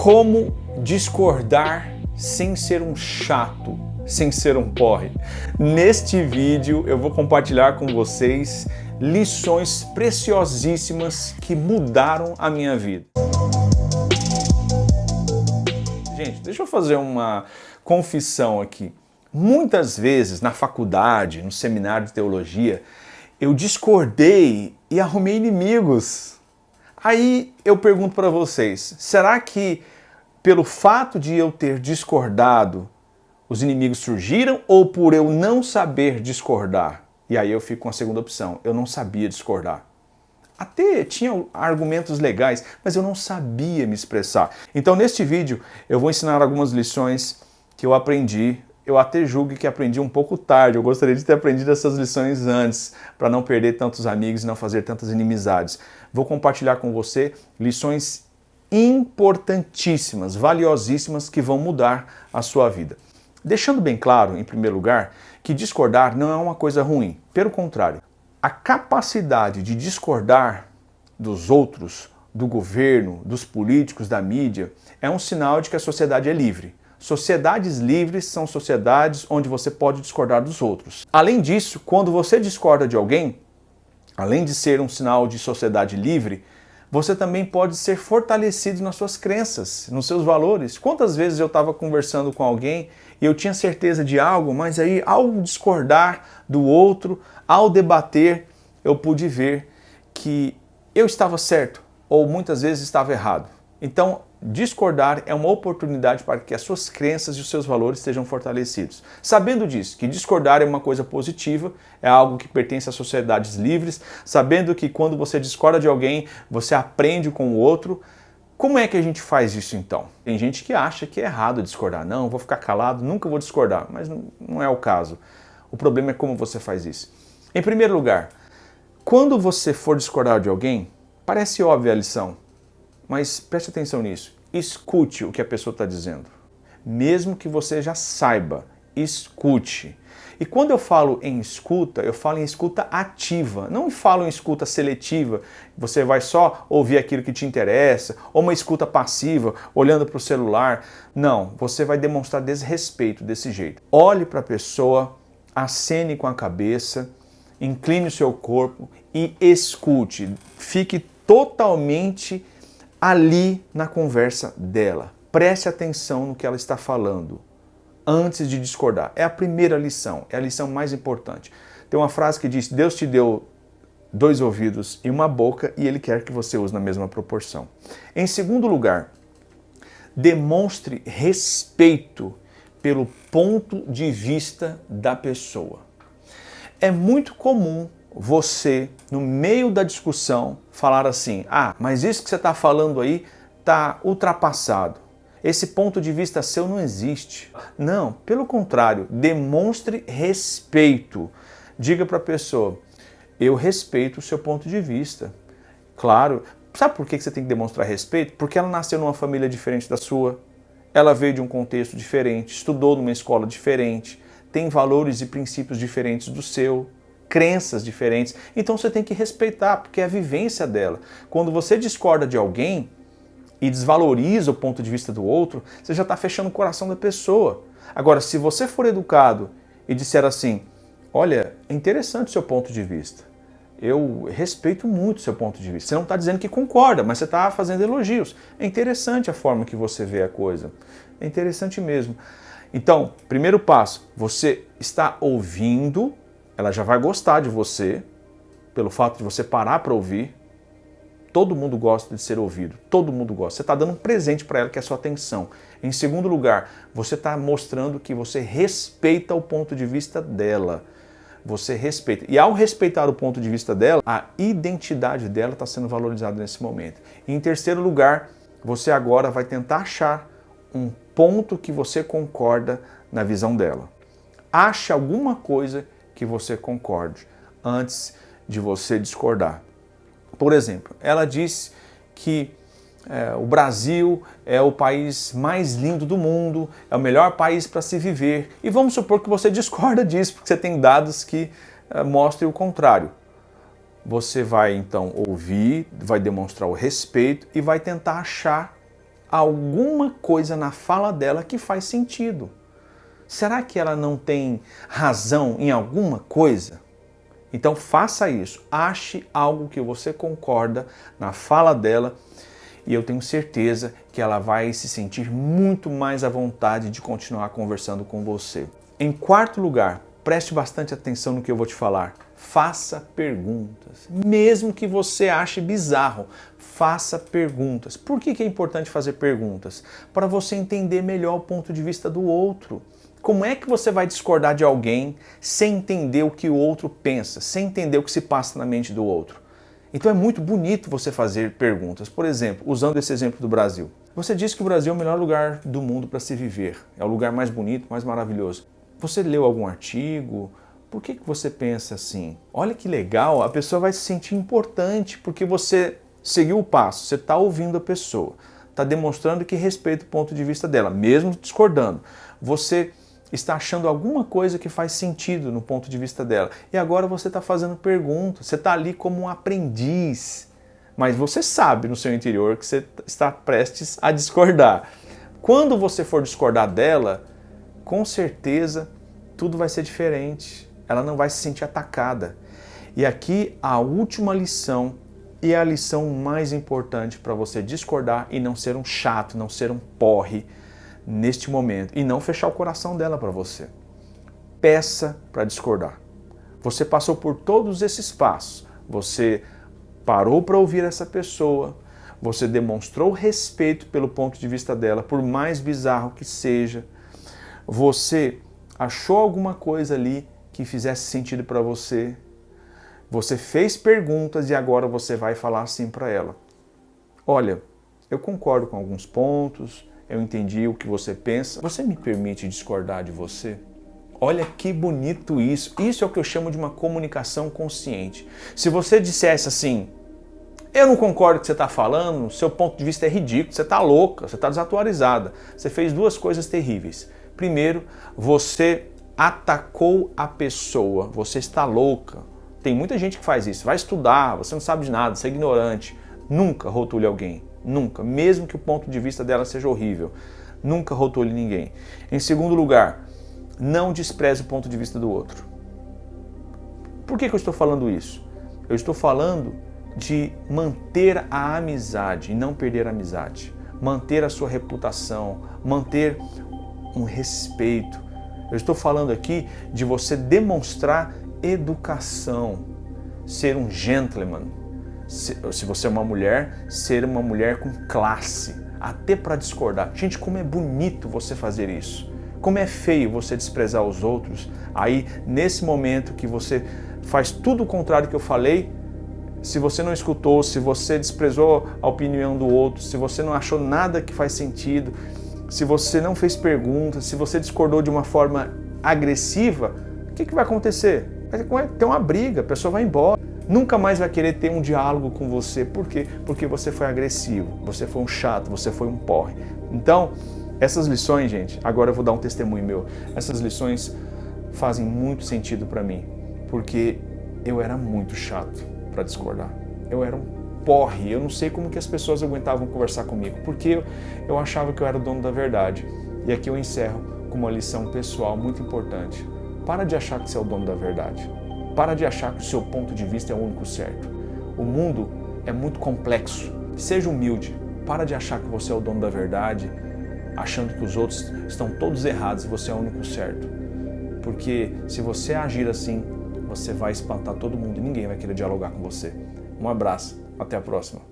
Como discordar sem ser um chato, sem ser um porre? Neste vídeo eu vou compartilhar com vocês lições preciosíssimas que mudaram a minha vida. Gente, deixa eu fazer uma confissão aqui. Muitas vezes na faculdade, no seminário de teologia, eu discordei e arrumei inimigos. Aí eu pergunto para vocês, será que pelo fato de eu ter discordado, os inimigos surgiram ou por eu não saber discordar? E aí eu fico com a segunda opção, eu não sabia discordar. Até tinha argumentos legais, mas eu não sabia me expressar. Então neste vídeo eu vou ensinar algumas lições que eu aprendi. Eu até julgo que aprendi um pouco tarde, eu gostaria de ter aprendido essas lições antes, para não perder tantos amigos e não fazer tantas inimizades. Vou compartilhar com você lições importantíssimas, valiosíssimas, que vão mudar a sua vida. Deixando bem claro, em primeiro lugar, que discordar não é uma coisa ruim. Pelo contrário, a capacidade de discordar dos outros, do governo, dos políticos, da mídia, é um sinal de que a sociedade é livre. Sociedades livres são sociedades onde você pode discordar dos outros. Além disso, quando você discorda de alguém, além de ser um sinal de sociedade livre, você também pode ser fortalecido nas suas crenças, nos seus valores. Quantas vezes eu estava conversando com alguém e eu tinha certeza de algo, mas aí ao discordar do outro, ao debater, eu pude ver que eu estava certo ou muitas vezes estava errado. Então, discordar é uma oportunidade para que as suas crenças e os seus valores estejam fortalecidos. Sabendo disso, que discordar é uma coisa positiva, é algo que pertence a sociedades livres, sabendo que quando você discorda de alguém, você aprende com o outro. Como é que a gente faz isso então? Tem gente que acha que é errado discordar. Não, vou ficar calado, nunca vou discordar, mas não é o caso. O problema é como você faz isso. Em primeiro lugar, quando você for discordar de alguém, parece óbvia a lição, mas preste atenção nisso. Escute o que a pessoa está dizendo. Mesmo que você já saiba, escute. E quando eu falo em escuta, eu falo em escuta ativa. Não falo em escuta seletiva. Você vai só ouvir aquilo que te interessa. Ou uma escuta passiva, olhando para o celular. Não, você vai demonstrar desrespeito desse jeito. Olhe para a pessoa, acene com a cabeça, incline o seu corpo e escute. Fique totalmente ali na conversa dela. Preste atenção no que ela está falando antes de discordar. É a primeira lição, é a lição mais importante. Tem uma frase que diz: Deus te deu 2 ouvidos e uma boca e Ele quer que você use na mesma proporção. Em segundo lugar, demonstre respeito pelo ponto de vista da pessoa. É muito comum você, no meio da discussão, falar assim: ah, mas isso que você está falando aí está ultrapassado. Esse ponto de vista seu não existe. Não, pelo contrário, demonstre respeito. Diga para a pessoa: eu respeito o seu ponto de vista. Claro, sabe por que você tem que demonstrar respeito? Porque ela nasceu numa família diferente da sua, ela veio de um contexto diferente, estudou numa escola diferente, tem valores e princípios diferentes do seu, crenças diferentes, então você tem que respeitar, porque é a vivência dela. Quando você discorda de alguém e desvaloriza o ponto de vista do outro, você já está fechando o coração da pessoa. Agora, se você for educado e disser assim: olha, é interessante o seu ponto de vista, eu respeito muito o seu ponto de vista. Você não está dizendo que concorda, mas você está fazendo elogios. É interessante a forma que você vê a coisa. É interessante mesmo. Então, primeiro passo, você está ouvindo, ela já vai gostar de você, pelo fato de você parar para ouvir. Todo mundo gosta de ser ouvido, todo mundo gosta. Você está dando um presente para ela, que é a sua atenção. Em segundo lugar, você está mostrando que você respeita o ponto de vista dela. Você respeita. E ao respeitar o ponto de vista dela, a identidade dela está sendo valorizada nesse momento. E em terceiro lugar, você agora vai tentar achar um ponto que você concorda na visão dela. Ache alguma coisa que você concorde antes de você discordar. Por exemplo, ela disse que o Brasil é o país mais lindo do mundo, é o melhor país para se viver. E vamos supor que você discorda disso, porque você tem dados que mostrem o contrário. Você vai então ouvir, vai demonstrar o respeito e vai tentar achar alguma coisa na fala dela que faz sentido. Será que ela não tem razão em alguma coisa? Então faça isso, ache algo que você concorda na fala dela e eu tenho certeza que ela vai se sentir muito mais à vontade de continuar conversando com você. Em quarto lugar, preste bastante atenção no que eu vou te falar. Faça perguntas. Mesmo que você ache bizarro, faça perguntas. Por que é importante fazer perguntas? Para você entender melhor o ponto de vista do outro. Como é que você vai discordar de alguém sem entender o que o outro pensa, sem entender o que se passa na mente do outro? Então é muito bonito você fazer perguntas. Por exemplo, usando esse exemplo do Brasil. Você disse que o Brasil é o melhor lugar do mundo para se viver. É o lugar mais bonito, mais maravilhoso. Você leu algum artigo? Por que você pensa assim? Olha que legal, a pessoa vai se sentir importante porque você seguiu o passo, você está ouvindo a pessoa, está demonstrando que respeita o ponto de vista dela, mesmo discordando. Você está achando alguma coisa que faz sentido no ponto de vista dela. E agora você está fazendo perguntas, você está ali como um aprendiz. Mas você sabe no seu interior que você está prestes a discordar. Quando você for discordar dela, com certeza tudo vai ser diferente. Ela não vai se sentir atacada. E aqui a última lição e a lição mais importante para você discordar e não ser um chato, não ser um porre neste momento e não fechar o coração dela para você. Peça para discordar. Você passou por todos esses passos. Você parou para ouvir essa pessoa. Você demonstrou respeito pelo ponto de vista dela, por mais bizarro que seja. Você achou alguma coisa ali que fizesse sentido para você. Você fez perguntas e agora você vai falar assim para ela. Olha, eu concordo com alguns pontos, eu entendi o que você pensa. Você me permite discordar de você? Olha que bonito isso. Isso é o que eu chamo de uma comunicação consciente. Se você dissesse assim, eu não concordo com o que você está falando, seu ponto de vista é ridículo, você está louca, você está desatualizada. Você fez duas coisas terríveis. Primeiro, você atacou a pessoa, você está louca. Tem muita gente que faz isso. Vai estudar, você não sabe de nada, você é ignorante. Nunca rotule alguém. Nunca, mesmo que o ponto de vista dela seja horrível. Nunca rotule ninguém. Em segundo lugar, não despreze o ponto de vista do outro. Por que eu estou falando isso? Eu estou falando de manter a amizade e não perder a amizade. Manter a sua reputação, manter um respeito. Eu estou falando aqui de você demonstrar educação, ser um gentleman. Se você é uma mulher, ser uma mulher com classe, até para discordar. Gente, como é bonito você fazer isso. Como é feio você desprezar os outros. Aí, nesse momento que você faz tudo o contrário que eu falei, se você não escutou, se você desprezou a opinião do outro, se você não achou nada que faz sentido, se você não fez perguntas, se você discordou de uma forma agressiva, o que vai acontecer? Vai ter uma briga, a pessoa vai embora. Nunca mais vai querer ter um diálogo com você. Por quê? Porque você foi agressivo, você foi um chato, você foi um porre. Então, essas lições, gente, agora eu vou dar um testemunho meu. Essas lições fazem muito sentido para mim, porque eu era muito chato para discordar. Eu era um porre, eu não sei como que as pessoas aguentavam conversar comigo, porque eu achava que eu era o dono da verdade. E aqui eu encerro com uma lição pessoal muito importante. Para de achar que você é o dono da verdade. Para de achar que o seu ponto de vista é o único certo. O mundo é muito complexo. Seja humilde. Para de achar que você é o dono da verdade, achando que os outros estão todos errados e você é o único certo. Porque se você agir assim, você vai espantar todo mundo e ninguém vai querer dialogar com você. Um abraço. Até a próxima.